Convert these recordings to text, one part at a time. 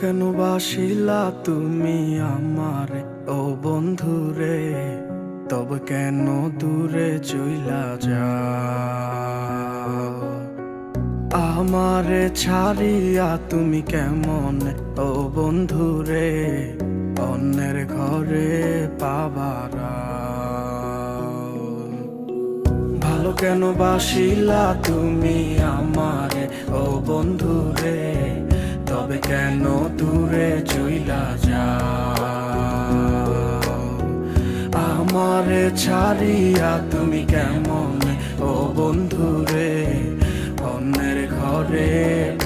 কেন বাসিলা তুমি আমারে ও বন্ধুরে, তবে কেন দূরে চইলা যাও? আমারে ছাড়িয়া তুমি কেমন ও বন্ধুরে অন্যের ঘরে পাবারা? ভালো কেন বাসিলা তুমি আমারে ও বন্ধুরে, তবে কেন দূরে চইলা যাও? আমারে ছাড়িয়া তুমি কেমন ও বন্ধুরে অন্যের ঘরে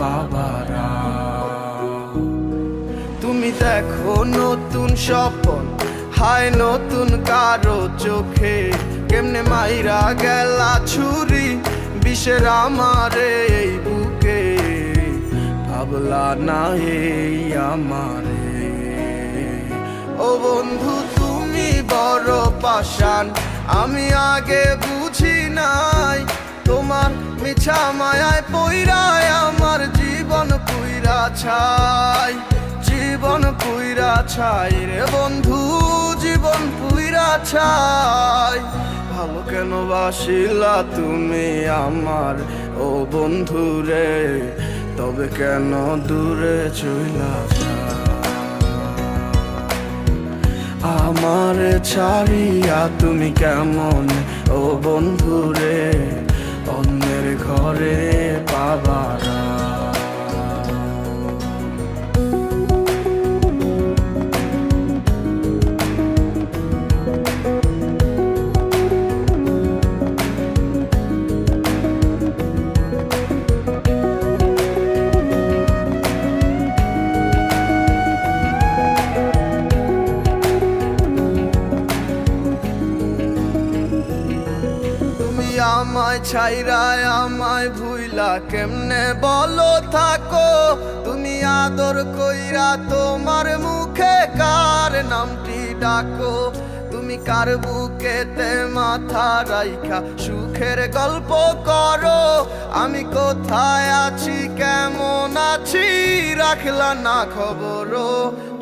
পাবারা? তুমি দেখো নতুন স্বপন, হায় নতুন কারো চোখে, কেমনে মাইরা গেলা ছুরি বিষের আমারে এই বুকে। ভাবলা না এই আমারে ও বন্ধু, তুমি বড় পাষাণ, আমি আগে বুঝি নাই। তোমার মিছা মায়ায় পইরায় আমার জীবন পুইরা ছাই, জীবন পুইরা ছাই রে বন্ধু, জীবন পুইরা ছাই। ভালো কেন বাসিলা তুমি আমার ও বন্ধু রে, তবে কেন দূরে চইলা যাও? আমার ছাড়িয়া তুমি কেমন ও বন্ধু রে অন্যের ঘরে পাবারা? আমায় ছাইরায় আমায় ভুইলা কেমনে বলো থাকো? তুমি আদর কইরা তোমার মুখে কার নামটি ডাকো? তুমি কার বুকেতে মাথা রাইখা সুখের গল্প করো? আমি কোথায় আছি কেমন আছি রাখলা না খবর?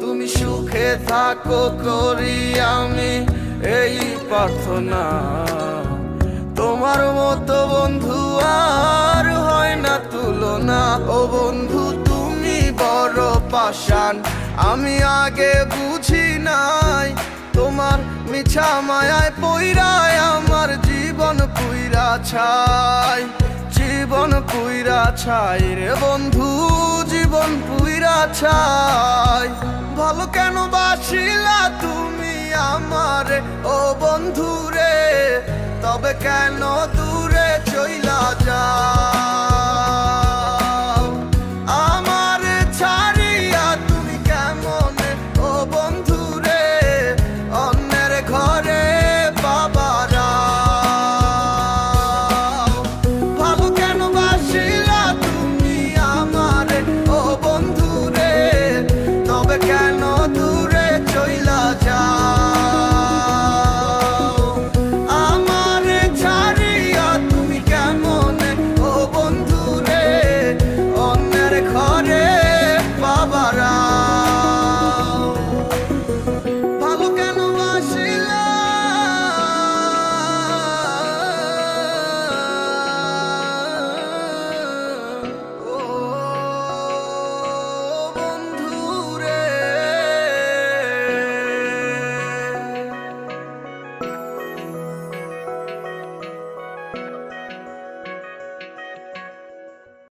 তুমি সুখে থাকো করি আমি এই প্রার্থনা। তোমার মতো বন্ধু আর হয় না তুলনা। ও বন্ধু তুমি বড় পাষাণ, আমি আগে বুঝি নাই। তোমার মিছা মায়ায় পইরায় আমার জীবন পুইরা ছাই, জীবন পুইরা ছাই রে বন্ধু, জীবন পুইরা ছাই। ভালো কেন বাসিলা তুমি আমারে ও বন্ধু রে, তবে কেন